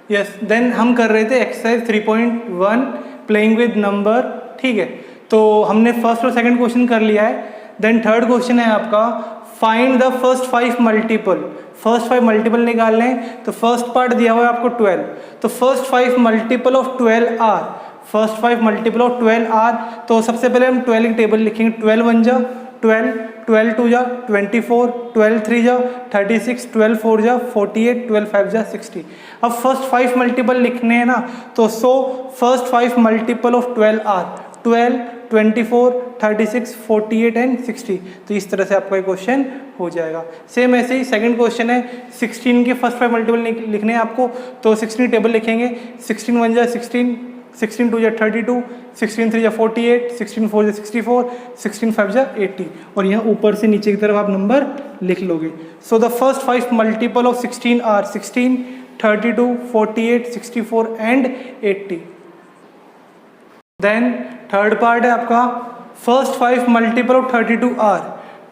Yes, then हम कर रहे थे एक्सरसाइज 3.1 प्लेइंग विद नंबर, ठीक है। तो हमने फर्स्ट और सेकंड क्वेश्चन कर लिया है। देन थर्ड क्वेश्चन है आपका find the first 5 multiple. First 5 multiple निकालने हैं, तो फर्स्ट पार्ट दिया हुआ है आपको 12, तो first 5 multiple of 12 are, first 5 multiple of 12 are. तो सबसे पहले हम 12 की टेबल लिखेंगे, 12 1 जा 12, 12 2 जा 24, 12 3 जा 36, 12 4 जा 48, 12 5 जा 60। अब फर्स्ट 5 मल्टीपल लिखने हैं ना, तो so first 5 multiple of 12 are 12, 24, 36, 48 and 60। तो इस तरह से आपका क्वेश्चन हो जाएगा। सेम ऐसे ही सेकंड क्वेश्चन है, 16 के फर्स्ट 5 मल्टीपल लिखने हैं आपको, तो 16 टेबल लिखेंगे, 16 1 जा 16, 16 2 जा 32, 16 3 जा 48, 16 4 जा 64, 16 5 जा 80, और यहाँ ऊपर से नीचे की तरफ आप नंबर लिख लोगे। So the first 5 multiple of 16 are 16, 32, 48, 64 and 80। Then third part है आपका फर्स्ट 5 मल्टीपल ऑफ 32 आर,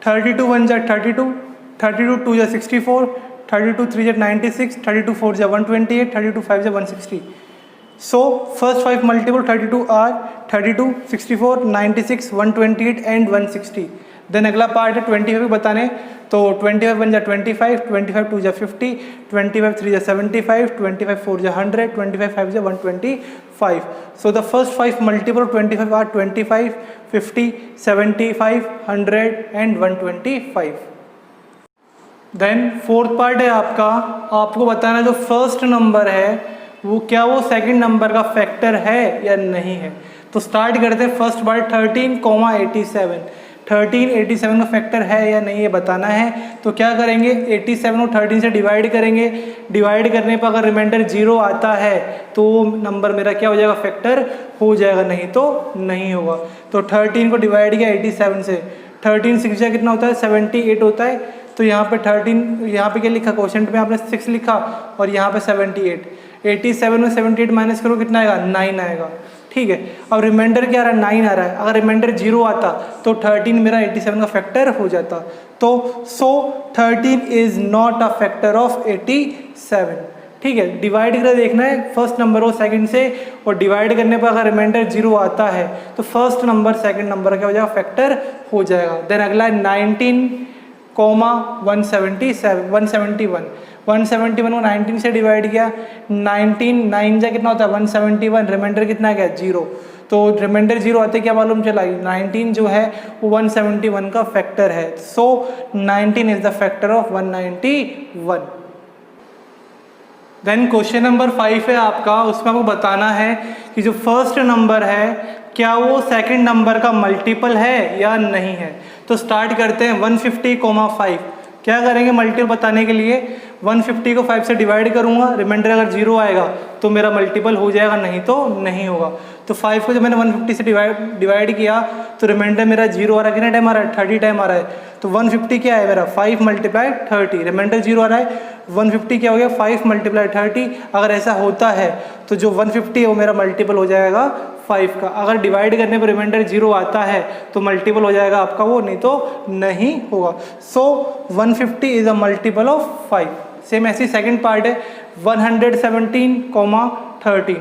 32 1 जा 32, 32 2 जा 64, 32 3 जा 96, 32 4 जा 128, 32 5 जा 160। So first 5 multiple 32 are 32, 64, 96, 128 and 160। Then अगला पार्ट है 25 बताने, तो 25 1 जा 25, 25 2 जा 50, 25 3 जा 75, 25 4 जा 100, 25 5 जा 125। So the first 5 multiple of 25 are 25, 50, 75, 100 and 125। Then fourth part है आपका, आपको बताना जो फर्स्ट नंबर है वो क्या वो सेकंड नंबर का फैक्टर है या नहीं है। तो स्टार्ट करते हैं फर्स्ट पार्ट 13,87, 1387 का फैक्टर है या नहीं ये बताना है। तो क्या करेंगे, 87 को 13 से डिवाइड करेंगे, डिवाइड करने पर अगर रिमाइंडर 0 आता है तो नंबर मेरा क्या हो जाएगा, फैक्टर हो जाएगा, नहीं तो नहीं होगा। तो 13 को डिवाइड किया 87 से, 13 6 जा कितना होता है 78 होता है। तो यहाँ पे 13, यहाँ पे क्या लिखा क्वेश्चन में आपने 6 लिखा और यहाँ पे 78, 87 में 78 माइनस करो कितना आएगा 9 आएगा, ठीक है। अब रिमाइंडर क्या आ रहा है 9 आ रहा है, अगर रिमाइंडर 0 आता तो 13 मेरा 87 का फैक्टर हो जाता। तो सो 13 is not a factor of 87, ठीक है। डिवाइड कर देखना है फर्स्ट नंबर और सेकंड से, और डिवाइड करने पर अगर रिमाइंडर 0 आता है तो फर्स्ट नंबर सेकंड नंबर क्या हो जाएगा, फैक्टर हो जाएगा। देन अगला है 19,177, 171, 171 को 19 से डिवाइड किया, 19 9 जा कितना होता है 171, रिमाइंडर कितना गया 0। तो रिमाइंडर 0 आते क्या मालूम चला, 19 जो है वो 171 का फैक्टर है। So 19 is the factor of 191। Then question number 5 है आपका, उसमें आपको बताना है कि जो फर्स्ट नंबर है क्या वो सेकंड नंबर का मल्टीपल है या नहीं है। तो स्टार्ट करते हैं 150,5, क्या करेंगे मल्टीपल बताने के लिए 150 को 5 से डिवाइड करूंगा, रिमाइंडर अगर 0 आएगा तो मेरा मल्टीपल हो जाएगा, नहीं तो नहीं होगा। तो 5 को जब मैंने 150 से डिवाइड किया तो रिमाइंडर मेरा 0 आ रहा है, कितना टाइम आ रहा है 30 टाइम आ रहा है। तो 150 क्या है मेरा 5 × 30, रिमाइंडर 0 आ रहा है, 150 क्या हो गया 5 × 30। अगर ऐसा होता है तो जो 150 है वो मेरा मल्टीपल हो जाएगा 5 का। अगर डिवाइड करने पर रिमाइंडर 0 आता है तो मल्टीपल हो जाएगा आपका वो, नहीं तो नहीं होगा। सो 150 is a multiple of 5। Same ऐसी सेकंड पार्ट है 117,13,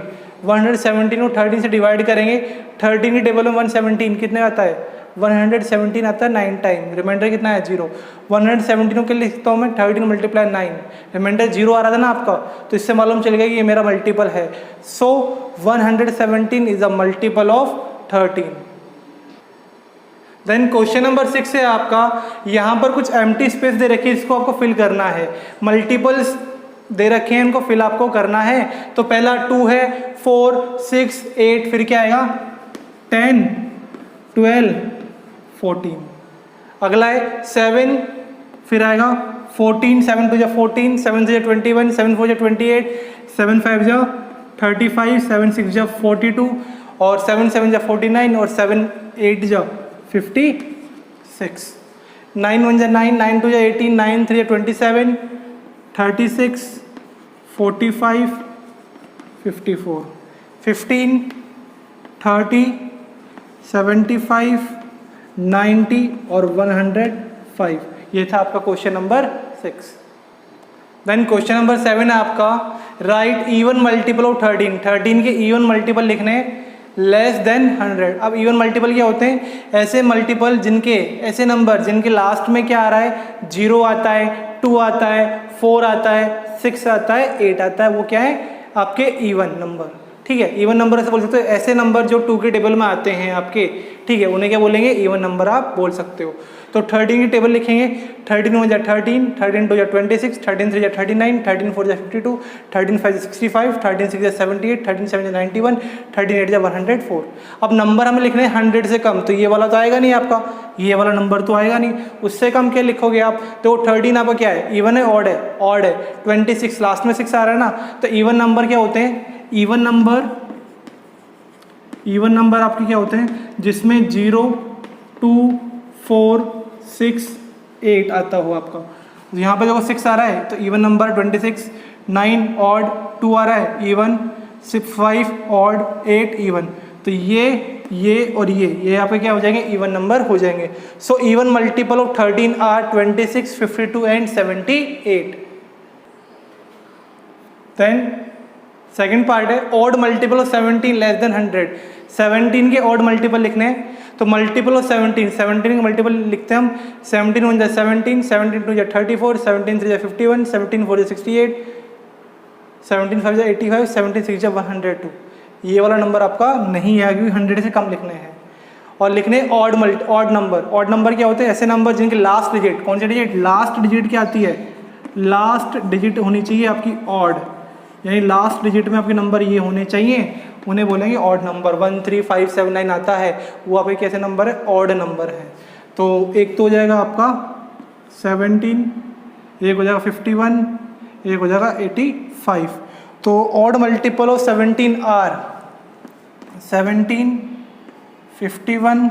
117 को 13 से डिवाइड करेंगे, 13 की टेबल में 117 कितने आता है 117 आता है 9 टाइम, रिमाइंडर कितना है 0। 117 के लिखता हूँ मैं 13 × 9, रिमाइंडर 0 आ रहा था ना आपका, तो इससे मालूम चल गया कि ये मेरा मल्टीपल है। So 117 is a multiple of 13। Then question number 6 है आपका, यहाँ पर कुछ एम्प्टी स्पेस दे रखी है, इसको आपको फिल करना है। मल्टीपल्स दे रखे हैं, इनको फिल आपको करना है। तो पहला 2 है, 4 6 8, फिर क्या आएगा 10 12 14। अगला है 7, फिर आएगा 14, 7 2 जा 14, 7 3 जा 21, 7 4 जा 28, 7 5 जा 35, 7 6 जा 42, और 7 7 जा 49, और 7 8 जा 56, 9 1 जा 9, 9 2 जा 18, 9 3 जा 27, 36, 45, 54, 15, 30, 75, 90 और 105। ये था आपका question number 6। Then question number 7 है आपका, राइट इवन मल्टीपल ऑफ 13, 13 के इवन मल्टीपल लिखने लेस देन 100। अब इवन मल्टीपल क्या होते हैं? ऐसे मल्टीपल जिनके, ऐसे नंबर जिनके लास्ट में क्या आ रहा है? 0 आता है, 2 आता है, 4 आता है, 6 आता है, 8 आता है, वो क्या है? आपके इवन नंबर। ठीक है, इवन नंबर ऐसे बोल सकते हो, ऐसे नंबर जो 2 के टेबल में आते हैं आपके, ठीक है, उन्हें क्या बोलेंगे? इवन नंबर आप बोल सकते हो। तो 13 की टेबल लिखेंगे, 13 1 जा 13, 13 2 जा 26, 13 3 जा 39, 13 4 जा 52, 13 5 जा 65, 13 6 जा 78, 13 7 जा 91, 13 8 जा 104। अब नंबर हमें लिखने हैं 100 से कम, तो ये वाला तो आएगा नहीं आपका, ये वाला नंबर तो आएगा नहीं। उससे कम क्या लिखोगे आप? तो 13 आपका क्या है? इवन है, ऑड है? ऑड है। 26 लास्ट में 6 आ रहा है ना, तो इवन नंबर क्या होते हैं? इवन नंबर आपके क्या होते हैं? जिसमें 0 2 4 6 8 आता हो आपका। तो यहाँ पे देखो 6 आ रहा है, तो इवन नंबर 26, 9 ऑड, 2 आ रहा है इवन, 5 ऑड, 8 इवन। तो ये और ये यहाँ पे क्या हो जाएंगे? इवन नंबर हो जाएंगे। So even multiple of 13 are 26, 52 and 78। Then second part है, odd multiple of 17 less than 100। 17 के ऑड मल्टीपल लिखने हैं, तो मल्टीपल ऑफ 17 के मल्टीपल लिखते हैं हम। 17 1 जा 17, 17 2 जा 34, 17 3 जा 51, 17 4 जा 68, 17 5 जा 85, 17 6 जा 102। ये वाला नंबर आपका नहीं है क्योंकि 100 से कम लिखने हैं। और लिखने ऑड नंबर। ऑड नंबर क्या होते हैं? ऐसे नंबर जिनकी लास्ट डिजिट, कौन सी डिजिट? लास्ट डिजिट क्या आती है? लास्ट डिजिट होनी चाहिए आपकी ऑड, यानी लास्ट डिजिट में आपके नंबर ये होने चाहिए, उन्हें बोलेंगे ऑड नंबर। 1 3 5 7 9 आता है, वो आपके कैसे नंबर है? ऑड नंबर है। तो एक तो हो जाएगा आपका 17, एक हो जाएगा 51, एक हो जाएगा 85। तो odd multiple of 17 are 17, 51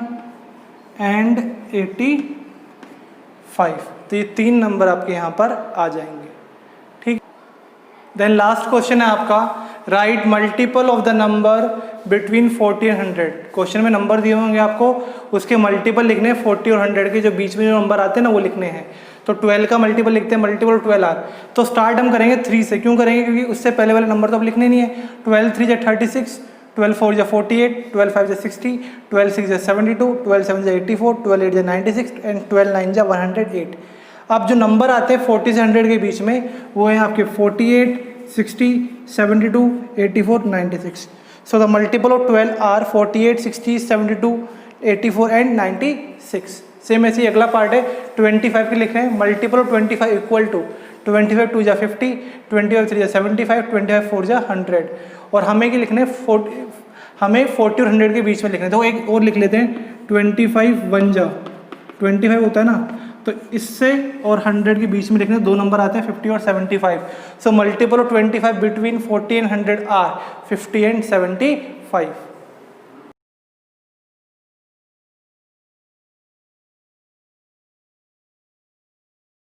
and 85। तो ये 3 नंबर आपके यहाँ पर आ जाएंगे। ठीक, देन लास्ट क्वेश्चन है आपका, right multiple of the number between 40 and 100। Question में नंबर दिए होंगे आपको, उसके मल्टीपल लिखने हैं। 40 और 100 के जो बीच में जो नंबर आते हैं ना, वो लिखने हैं। तो 12 का मल्टीपल लिखते हैं, मल्टीपल 12 आर। तो स्टार्ट हम करेंगे 3 से। क्यों करेंगे? क्योंकि उससे पहले वाले नंबर तो अब लिखने नहीं है। 12 3 जा 36, 12 4 जा 48, 12 5 जा 60, 12 6 जा 72, 12 7 जा 84, 12 8 जा 96 एंड 12 9 जा 108। अब जो नंबर आते हैं 40 से 100 के बीच में, वो हैं आपके 48, 60, 72, 84, 96। So the multiple of 12 are 48, 60, 72, 84 and 96। Same ऐसे ही अगला पार्ट है 25 के लिख रहे हैं। मल्टीपल ऑफ 25 इक्वल टू 25 2 जा 50, 25 3 जा 75, 25 4 जा 100। और हमें क्या लिखने हैं? हमें 40 और 100 के बीच में लिखना है। तो एक और लिख लेते हैं, 25 1 जा 25 होता है ना, तो इससे और 100 के बीच में लिखने 2 नंबर आते हैं 50 और 75। So multiple of 25 between 40 and 100 are 50 and 75।